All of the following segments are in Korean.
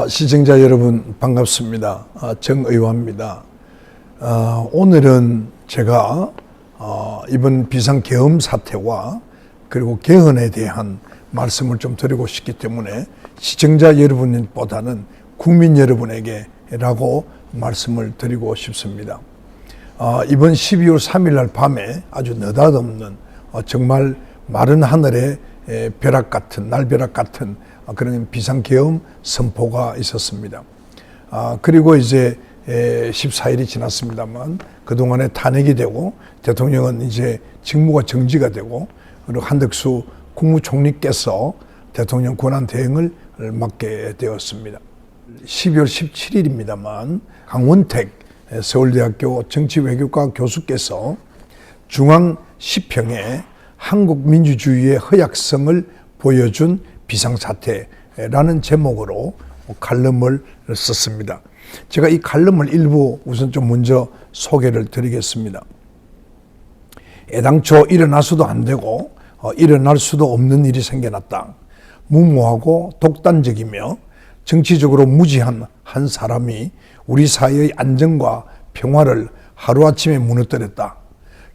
시청자 여러분 반갑습니다. 정의화입니다. 오늘은 제가 이번 비상계엄 사태와 그리고 개헌에 대한 말씀을 좀 드리고 싶기 때문에 시청자 여러분보다는 국민 여러분에게라고 말씀을 드리고 싶습니다. 이번 12월 3일 날 밤에 아주 느닷없는 정말 마른 하늘에 벼락 같은 날벼락 같은 그런 비상계엄 선포가 있었습니다. 그리고 이제 14일이 지났습니다만 그동안에 탄핵이 되고 대통령은 이제 직무가 정지가 되고 그리고 한덕수 국무총리께서 대통령 권한 대행을 맡게 되었습니다. 12월 17일입니다만 강원택 서울대학교 정치외교과 교수께서 중앙 10평에 한국 민주주의의 허약성을 보여준 비상사태라는 제목으로 칼럼을 썼습니다. 제가 이 칼럼을 일부 우선 좀 먼저 소개를 드리겠습니다. 애당초 일어나서도 안 되고 일어날 수도 없는 일이 생겨났다. 무모하고 독단적이며 정치적으로 무지한 한 사람이 우리 사회의 안정과 평화를 하루아침에 무너뜨렸다.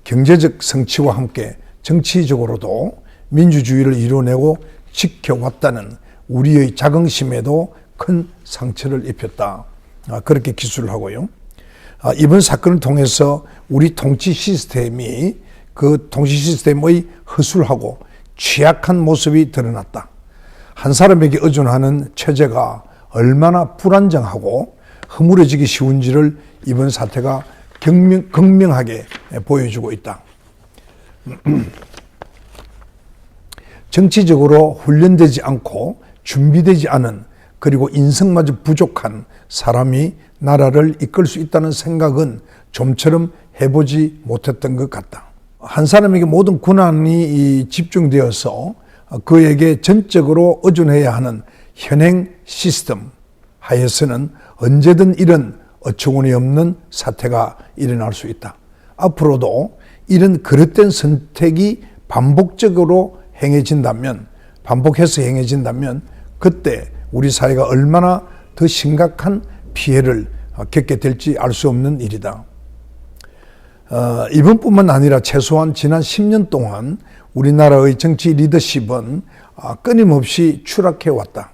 경제적 성취와 함께 정치적으로도 민주주의를 이뤄내고 지켜왔다는 우리의 자긍심에도 큰 상처를 입혔다. 그렇게 기술을 하고요. 이번 사건을 통해서 우리 통치 시스템이 그 통치 시스템의 허술하고 취약한 모습이 드러났다. 한 사람에게 의존하는 체제가 얼마나 불안정하고 허물어지기 쉬운지를 이번 사태가 극명하게 보여주고 있다. 정치적으로 훈련되지 않고 준비되지 않은 그리고 인성마저 부족한 사람이 나라를 이끌 수 있다는 생각은 좀처럼 해보지 못했던 것 같다. 한 사람에게 모든 권한이 집중되어서 그에게 전적으로 의존해야 하는 현행 시스템 하에서는 언제든 이런 어처구니 없는 사태가 일어날 수 있다. 앞으로도 이런 그릇된 선택이 반복해서 행해진다면 그때 우리 사회가 얼마나 더 심각한 피해를 겪게 될지 알 수 없는 일이다. 이번뿐만 아니라 최소한 지난 10년 동안 우리나라의 정치 리더십은 끊임없이 추락해왔다.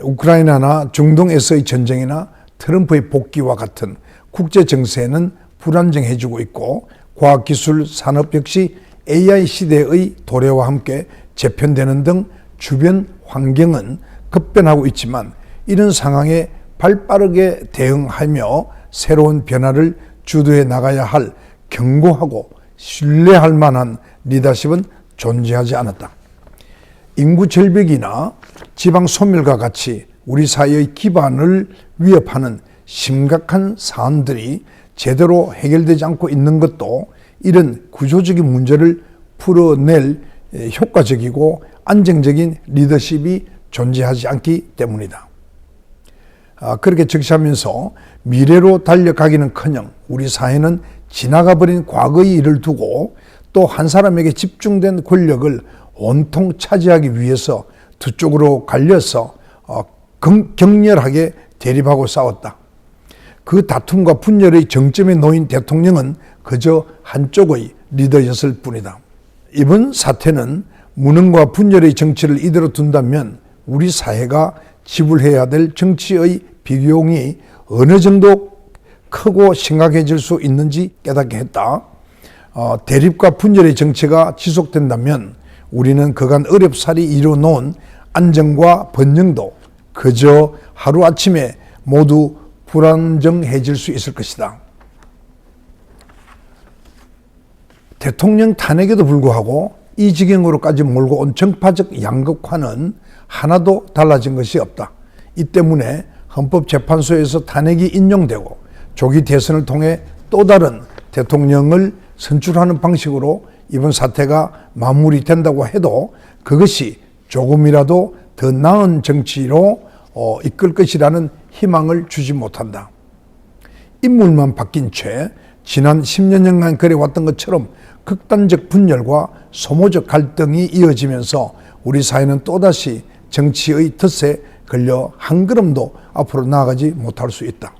우크라이나나 중동에서의 전쟁이나 트럼프의 복귀와 같은 국제 정세는 불안정해지고 있고 과학기술 산업 역시 AI 시대의 도래와 함께 재편되는 등 주변 환경은 급변하고 있지만 이런 상황에 발빠르게 대응하며 새로운 변화를 주도해 나가야 할 견고하고 신뢰할 만한 리더십은 존재하지 않았다. 인구 절벽이나 지방 소멸과 같이 우리 사회의 기반을 위협하는 심각한 사안들이 제대로 해결되지 않고 있는 것도 이런 구조적인 문제를 풀어낼 효과적이고 안정적인 리더십이 존재하지 않기 때문이다. 그렇게 적시하면서 미래로 달려가기는커녕 우리 사회는 지나가버린 과거의 일을 두고 또 한 사람에게 집중된 권력을 온통 차지하기 위해서 두 쪽으로 갈려서 격렬하게 대립하고 싸웠다. 그 다툼과 분열의 정점에 놓인 대통령은 그저 한쪽의 리더였을 뿐이다. 이번 사태는 무능과 분열의 정치를 이대로 둔다면 우리 사회가 지불해야 될 정치의 비용이 어느 정도 크고 심각해질 수 있는지 깨닫게 했다. 대립과 분열의 정치가 지속된다면 우리는 그간 어렵사리 이뤄놓은 안정과 번영도 그저 하루아침에 모두 불안정해질 수 있을 것이다. 대통령 탄핵에도 불구하고 이 지경으로까지 몰고 온 정파적 양극화는 하나도 달라진 것이 없다. 이 때문에 헌법재판소에서 탄핵이 인용되고 조기 대선을 통해 또 다른 대통령을 선출하는 방식으로 이번 사태가 마무리된다고 해도 그것이 조금이라도 더 나은 정치로 이끌 것이라는 희망을 주지 못한다. 인물만 바뀐 채 지난 10년여간 그래왔던 것처럼 극단적 분열과 소모적 갈등이 이어지면서 우리 사회는 또다시 정치의 덫에 걸려 한 걸음도 앞으로 나아가지 못할 수 있다.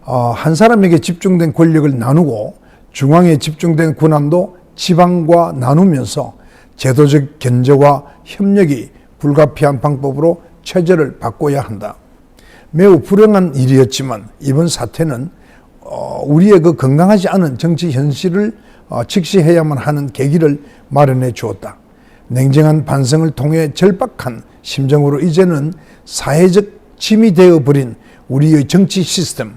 한 사람에게 집중된 권력을 나누고 중앙에 집중된 권한도 지방과 나누면서 제도적 견제와 협력이 불가피한 방법으로 체제를 바꿔야 한다. 매우 불행한 일이었지만 이번 사태는 우리의 그 건강하지 않은 정치 현실을 직시해야만 하는 계기를 마련해 주었다. 냉정한 반성을 통해 절박한 심정으로 이제는 사회적 짐이 되어버린 우리의 정치 시스템,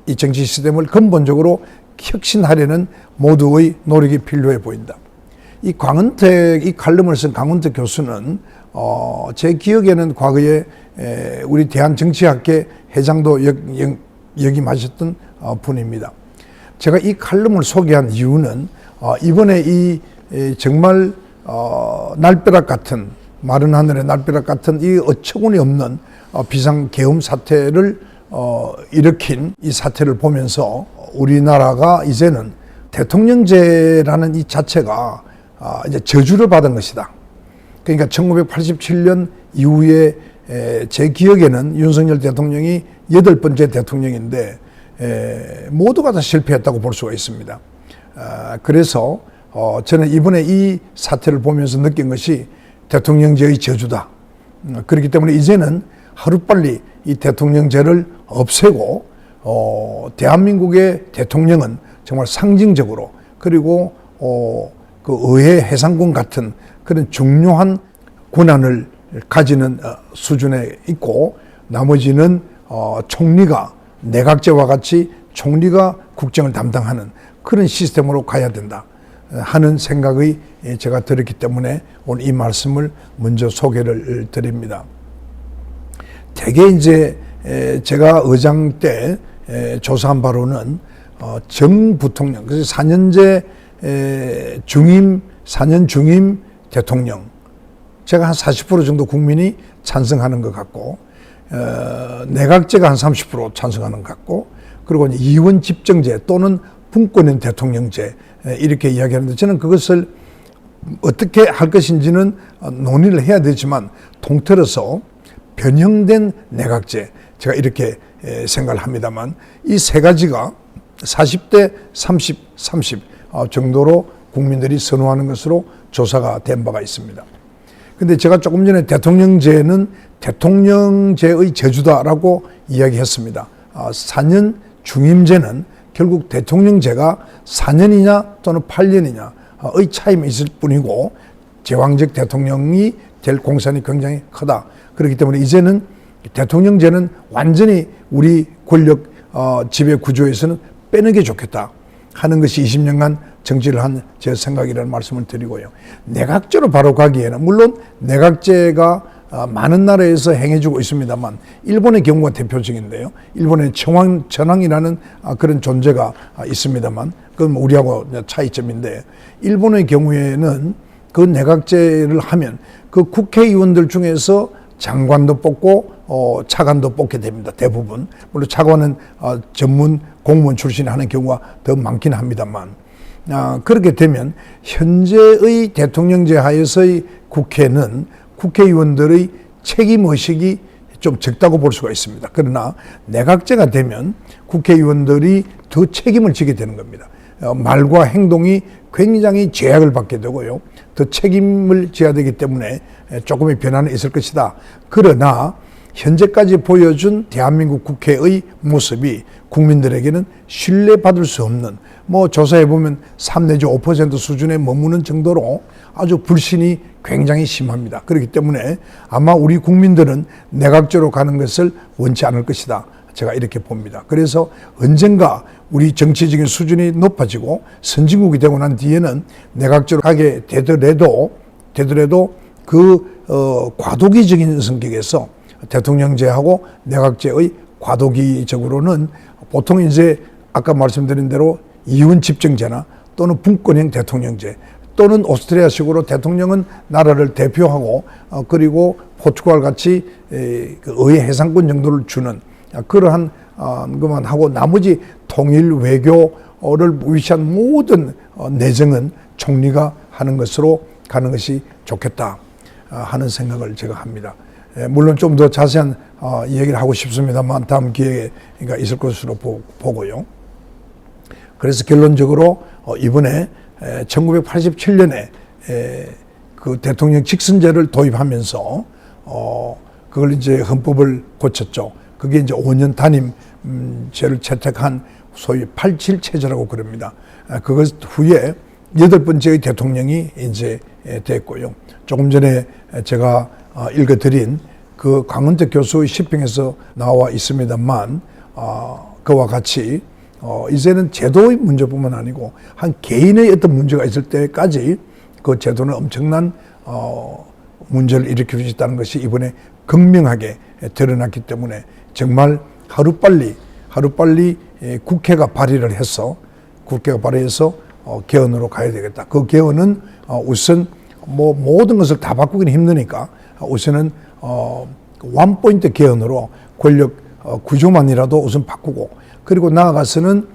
이 정치 시스템을 근본적으로 혁신하려는 모두의 노력이 필요해 보인다. 이 칼럼을 쓴 강은택 교수는 제 기억에는 과거에 우리 대한정치학회 회장도 역임하셨던 분입니다. 제가 이 칼럼을 소개한 이유는 이번에 이 정말 날벼락 같은, 마른 하늘의 날벼락 같은 이 어처구니 없는 비상계엄 사태를 일으킨 이 사태를 보면서 우리나라가 이제는 대통령제라는 이 자체가 이제 저주를 받은 것이다. 그러니까 1987년 이후에 제 기억에는 윤석열 대통령이 8번째 대통령인데 모두가 다 실패했다고 볼 수가 있습니다. 그래서 저는 이번에 이 사태를 보면서 느낀 것이 대통령제의 저주다. 그렇기 때문에 이제는 하루빨리 이 대통령제를 없애고 대한민국의 대통령은 정말 상징적으로, 그리고 그 의회 해상권 같은 그런 중요한 권한을 가지는 수준에 있고, 나머지는 총리가, 내각제와 같이 총리가 국정을 담당하는 그런 시스템으로 가야 된다 하는 생각이 제가 들었기 때문에 오늘 이 말씀을 먼저 소개를 드립니다. 대개 이제 제가 의장 때 조사한 바로는 정 부통령, 그래서 4년 중임 대통령, 제가 한 40% 정도 국민이 찬성하는 것 같고, 내각제가 한 30% 찬성하는 것 같고, 그리고 이제 이원 집정제 또는 분권형 대통령제 이렇게 이야기하는데, 저는 그것을 어떻게 할 것인지는 논의를 해야 되지만 통틀어서 변형된 내각제, 제가 이렇게 생각을 합니다만, 이 세 가지가 40대 30, 30 정도로 국민들이 선호하는 것으로 조사가 된 바가 있습니다. 근데 제가 조금 전에 대통령제는 대통령제의 저주다라고 이야기했습니다. 4년 중임제는 결국 대통령제가 4년이냐 또는 8년이냐의 차이만 있을 뿐이고, 제왕적 대통령이 될 공산이 굉장히 크다. 그렇기 때문에 이제는 대통령제는 완전히 우리 권력 지배 구조에서는 빼는 게 좋겠다 하는 것이 20년간 정치를 한 제 생각이라는 말씀을 드리고요. 내각제로 바로 가기에는, 물론 내각제가 많은 나라에서 행해주고 있습니다만, 일본의 경우가 대표적인데요. 일본의 천황이라는 그런 존재가 있습니다만, 그건 우리하고 차이점인데, 일본의 경우에는 그 내각제를 하면 그 국회의원들 중에서 장관도 뽑고 차관도 뽑게 됩니다. 대부분. 물론 차관은 전문 공무원 출신이 하는 경우가 더 많긴 합니다만, 그렇게 되면 현재의 대통령제 하에서의 국회는 국회의원들의 책임의식이 좀 적다고 볼 수가 있습니다. 그러나 내각제가 되면 국회의원들이 더 책임을 지게 되는 겁니다. 말과 행동이 굉장히 제약을 받게 되고요. 더 책임을 져야 되기 때문에 조금의 변화는 있을 것이다. 그러나 현재까지 보여준 대한민국 국회의 모습이 국민들에게는 신뢰받을 수 없는, 조사해보면 3 내지 5% 수준에 머무는 정도로 아주 불신이 굉장히 심합니다. 그렇기 때문에 아마 우리 국민들은 내각제로 가는 것을 원치 않을 것이다. 제가 이렇게 봅니다. 그래서 언젠가 우리 정치적인 수준이 높아지고 선진국이 되고 난 뒤에는 내각제로 가게 되더라도 그 과도기적인 성격에서 대통령제하고 내각제의 과도기적으로는 보통 이제 아까 말씀드린 대로 이원 집정제나 또는 분권형 대통령제, 또는 오스트리아식으로 대통령은 나라를 대표하고 그리고 포르투갈 같이 의회 해상권 정도를 주는 그러한 것만 하고, 나머지 통일 외교를 위한 모든 내정은 총리가 하는 것으로 가는 것이 좋겠다 하는 생각을 제가 합니다. 물론 좀 더 자세한 얘기를 하고 싶습니다만 다음 기회가 있을 것으로 보고요. 그래서 결론적으로 이번에 1987년에 그 대통령 직선제를 도입하면서 그걸 이제 헌법을 고쳤죠. 그게 이제 5년 단임제를 채택한 소위 87체제라고 그럽니다. 그것 후에 8번째의 대통령이 이제 됐고요. 조금 전에 제가 읽어드린 그 강은택 교수의 시평에서 나와 있습니다만 그와 같이 이제는 제도의 문제뿐만 아니고 한 개인의 어떤 문제가 있을 때까지 그 제도는 엄청난 문제를 일으킬 수 있다는 것이 이번에 극명하게 드러났기 때문에 정말 하루빨리 국회가 발의를 해서 개헌으로 가야 되겠다. 그 개헌은 우선 뭐 모든 것을 다 바꾸기는 힘드니까 우선은 원포인트 개헌으로 권력 구조만이라도 우선 바꾸고 그리고 나아가서는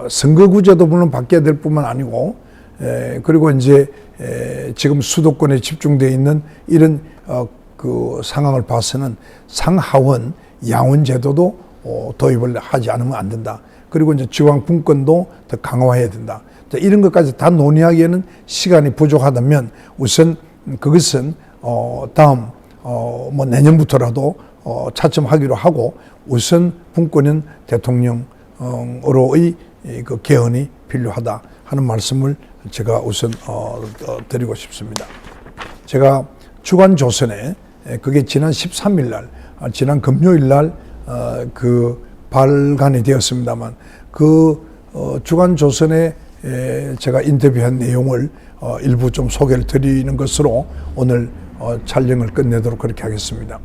선거구제도 물론 바뀌어야 될 뿐만 아니고 그리고 이제 지금 수도권에 집중되어 있는 이런 그 상황을 봐서는 상하원 양원 제도도 도입을 하지 않으면 안 된다. 그리고 이제 지방 분권도 더 강화해야 된다. 이런 것까지 다 논의하기에는 시간이 부족하다면 우선 그것은 다음 뭐 내년부터라도 차츰하기로 하고 우선 분권은 대통령으로의 그 개헌이 필요하다 하는 말씀을 제가 우선 드리고 싶습니다. 제가 주간조선에 그게 지난 13일 날, 지난 금요일 날 그 발간이 되었습니다만 그 주간조선에 제가 인터뷰한 내용을 일부 좀 소개를 드리는 것으로 오늘 촬영을 끝내도록 그렇게 하겠습니다.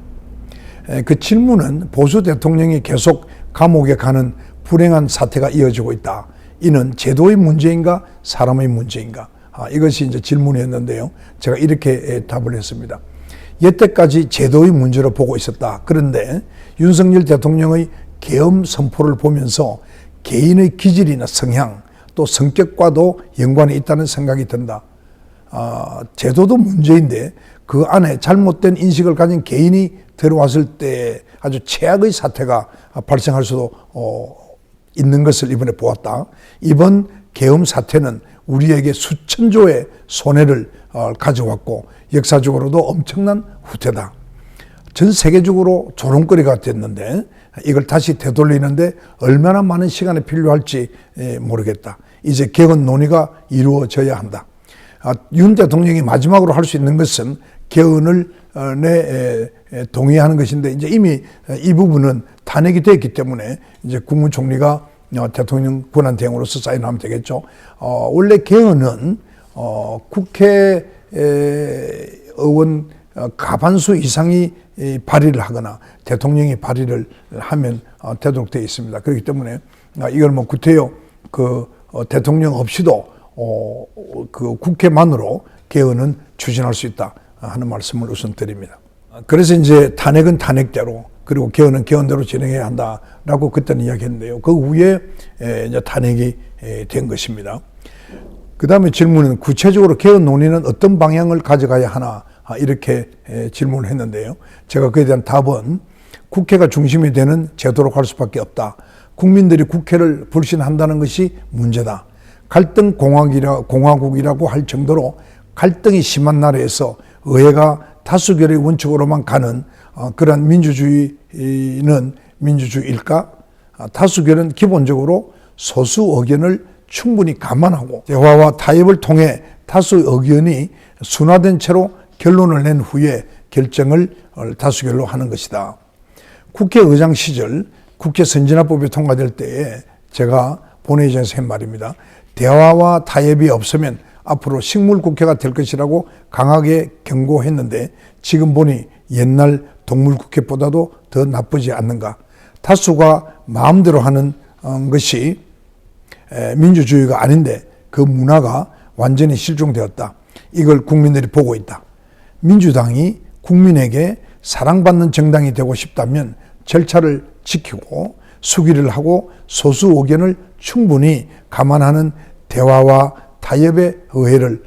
그 질문은 보수 대통령이 계속 감옥에 가는 불행한 사태가 이어지고 있다. 이는 제도의 문제인가 사람의 문제인가? 이것이 이제 질문이었는데요. 제가 이렇게 답을 했습니다. 여태까지 제도의 문제로 보고 있었다. 그런데 윤석열 대통령의 계엄 선포를 보면서 개인의 기질이나 성향 또 성격과도 연관이 있다는 생각이 든다. 제도도 문제인데 그 안에 잘못된 인식을 가진 개인이 들어왔을 때 아주 최악의 사태가 발생할 수도 있는 것을 이번에 보았다. 이번 계엄 사태는 우리에게 수천조의 손해를 가져왔고 역사적으로도 엄청난 후퇴다. 전 세계적으로 조롱거리가 됐는데 이걸 다시 되돌리는데 얼마나 많은 시간이 필요할지 모르겠다. 이제 개헌 논의가 이루어져야 한다. 윤 대통령이 마지막으로 할 수 있는 것은 개헌을 동의하는 것인데 이제 이미 이 부분은 탄핵이 됐기 때문에 이제 국무총리가 대통령 권한 대행으로서 사인하면 되겠죠. 원래 개헌은 국회의원 과반수 이상이 발의를 하거나 대통령이 발의를 하면 되도록 되어 있습니다. 그렇기 때문에 이걸 뭐 구태여 그 대통령 없이도 그 국회만으로 개헌은 추진할 수 있다 하는 말씀을 우선 드립니다. 그래서 이제 탄핵은 탄핵대로 그리고 개헌은 개헌대로 진행해야 한다라고 그때는 이야기했는데요. 그 후에 이제 탄핵이 된 것입니다. 그 다음에 질문은 구체적으로 개헌 논의는 어떤 방향을 가져가야 하나 이렇게 질문을 했는데요. 제가 그에 대한 답은 국회가 중심이 되는 제도로 갈 수밖에 없다. 국민들이 국회를 불신한다는 것이 문제다. 갈등 공화국이라고 할 정도로 갈등이 심한 나라에서 의회가 다수결의 원칙으로만 가는 그런 민주주의는 민주주의일까? 다수결은 기본적으로 소수 의견을 충분히 감안하고 대화와 타협을 통해 다수 의견이 순화된 채로 결론을 낸 후에 결정을 다수결로 하는 것이다. 국회의장 시절 국회 선진화법이 통과될 때에 제가 본회의장에서 한 말입니다. 대화와 타협이 없으면 앞으로 식물국회가 될 것이라고 강하게 경고했는데 지금 보니 옛날 동물국회보다도 더 나쁘지 않는가. 다수가 마음대로 하는 것이 민주주의가 아닌데 그 문화가 완전히 실종되었다. 이걸 국민들이 보고 있다. 민주당이 국민에게 사랑받는 정당이 되고 싶다면 절차를 지키고 수기를 하고 소수 의견을 충분히 감안하는 대화와 타협의 의회로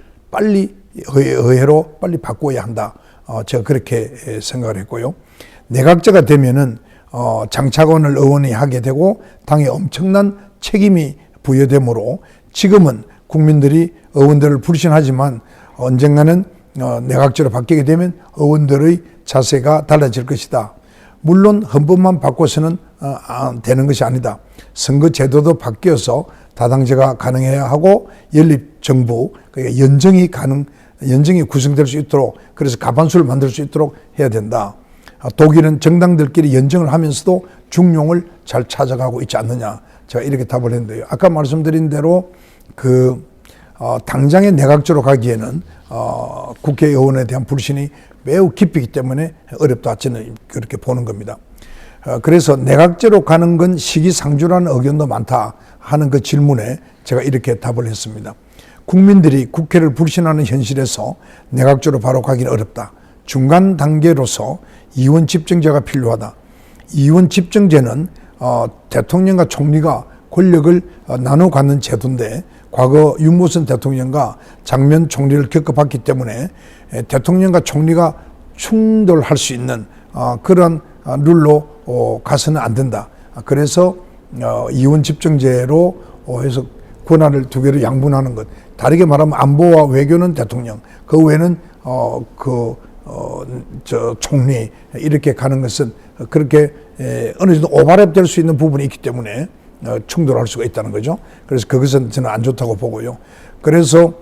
빨리 바꿔야 한다 제가 그렇게 생각을 했고요. 내각제가 되면은 장차관을 의원이 하게 되고 당에 엄청난 책임이 부여되므로 지금은 국민들이 의원들을 불신하지만 언젠가는 내각제로 바뀌게 되면 의원들의 자세가 달라질 것이다. 물론 헌법만 바꿔서는 되는 것이 아니다. 선거 제도도 바뀌어서 다당제가 가능해야 하고 연립정부, 그러니까 연정이 구성될 수 있도록, 그래서 과반수를 만들 수 있도록 해야 된다. 독일은 정당들끼리 연정을 하면서도 중용을 잘 찾아가고 있지 않느냐. 제가 이렇게 답을 했는데요. 아까 말씀드린 대로 당장의 내각제로 가기에는 국회의원에 대한 불신이 매우 깊이기 때문에 어렵다. 저는 그렇게 보는 겁니다. 그래서 내각제로 가는 건 시기상조라는 의견도 많다 하는 그 질문에 제가 이렇게 답을 했습니다. 국민들이 국회를 불신하는 현실에서 내각제로 바로 가기는 어렵다. 중간 단계로서 이원 집정제가 필요하다. 이원 집정제는 대통령과 총리가 권력을 나눠 갖는 제도인데 과거 윤무선 대통령과 장면 총리를 겪어봤기 때문에 대통령과 총리가 충돌할 수 있는 그런 룰로 가서는 안 된다. 그래서 이원 집정제로 해서 권한을 두 개로 양분하는 것. 다르게 말하면 안보와 외교는 대통령, 그 외에는 총리 이렇게 가는 것은 그렇게 어느 정도 오버랩될 수 있는 부분이 있기 때문에 충돌할 수가 있다는 거죠. 그래서 그것은 저는 안 좋다고 보고요. 그래서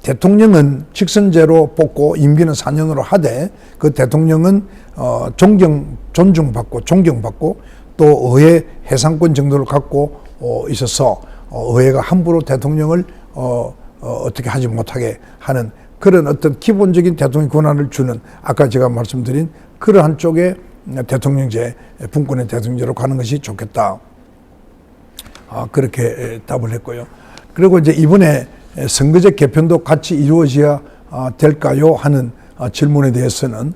대통령은 직선제로 뽑고 임기는 4년으로 하되 그 대통령은 존중받고 존경받고 또 의회 해상권 정도를 갖고 있어서 의회가 함부로 대통령을 어떻게 하지 못하게 하는 그런 어떤 기본적인 대통령 권한을 주는 아까 제가 말씀드린 그러한 쪽에 대통령제, 분권의 대통령제로 가는 것이 좋겠다. 그렇게 답을 했고요. 그리고 이제 이번에 선거제 개편도 같이 이루어져야 될까요? 하는 질문에 대해서는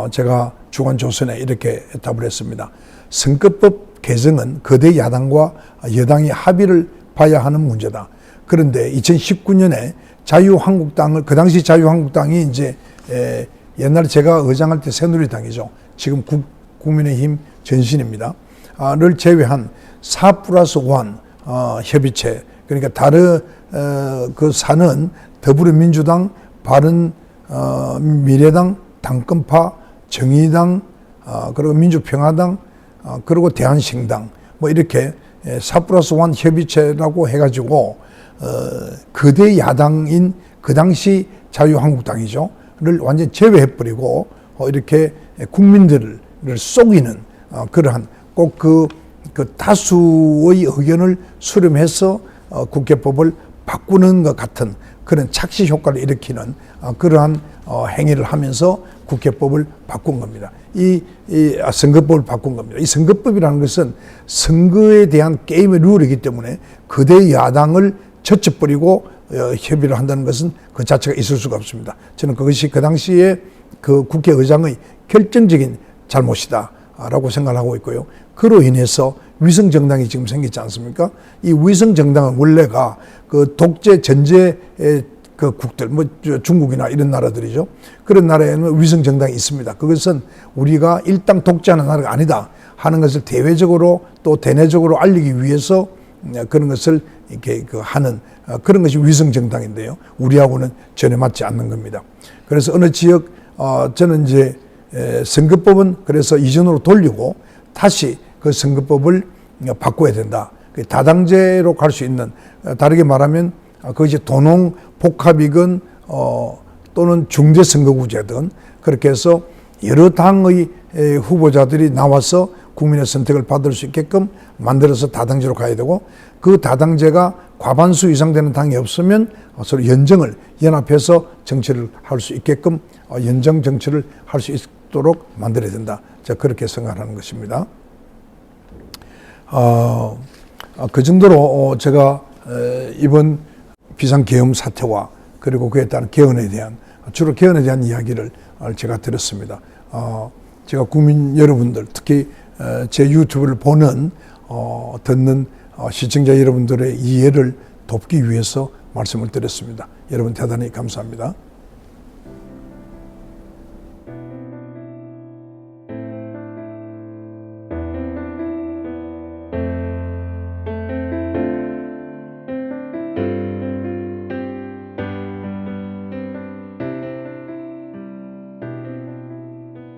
제가 주간조선에 이렇게 답을 했습니다. 선거법 개정은 거대 야당과 여당이 합의를 봐야 하는 문제다. 그런데 2019년에 자유한국당을, 그 당시 자유한국당이 이제 옛날에 제가 의장할 때 새누리당이죠. 지금 국민의힘 전신입니다. 를 제외한 4+1 협의체, 그러니까 다른 그 사는 더불어민주당, 바른미래당, 당권파, 정의당, 그리고 민주평화당, 그리고 대한신당 뭐 이렇게 4+1 협의체라고 해가지고 거대 야당인 그 당시 자유한국당이죠. 를 완전히 제외해버리고 이렇게 국민들을 속이는 그러한 꼭 그 다수의 의견을 수렴해서 국회법을 바꾸는 것 같은 그런 착시 효과를 일으키는 그러한 행위를 하면서 국회법을 바꾼 겁니다. 선거법을 바꾼 겁니다. 이 선거법이라는 것은 선거에 대한 게임의 룰이기 때문에 거대 야당을 젖혀버리고 협의를 한다는 것은 그 자체가 있을 수가 없습니다. 저는 그것이 그 당시에 그 국회의장의 결정적인 잘못이다라고 생각을 하고 있고요. 그로 인해서 위성정당이 지금 생겼지 않습니까? 이 위성정당은 원래가 그 독재 전제의 그 국들, 뭐 중국이나 이런 나라들이죠. 그런 나라에는 위성정당이 있습니다. 그것은 우리가 일당 독재하는 나라가 아니다 하는 것을 대외적으로 또 대내적으로 알리기 위해서 그런 것을 이렇게 하는 그런 것이 위성정당인데요. 우리하고는 전혀 맞지 않는 겁니다. 그래서 어느 지역 저는 이제 선거법은 그래서 이전으로 돌리고 다시 그 선거법을 바꿔야 된다. 다당제로 갈 수 있는, 다르게 말하면 그것이 도농 복합이건 또는 중대선거구제든 그렇게 해서 여러 당의 후보자들이 나와서 국민의 선택을 받을 수 있게끔 만들어서 다당제로 가야 되고, 그 다당제가 과반수 이상 되는 당이 없으면 서로 연정을 연합해서 정치를 할 수 있게끔 연정 정치를 할 수 있도록 만들어야 된다. 제가 그렇게 생각하는 것입니다. 그 정도로 제가 이번 비상계엄 사태와 그리고 그에 따른 개헌에 대한, 주로 개헌에 대한 이야기를 제가 드렸습니다. 제가 국민 여러분들, 특히 제 유튜브를 보는 듣는 시청자 여러분들의 이해를 돕기 위해서 말씀을 드렸습니다. 여러분 대단히 감사합니다.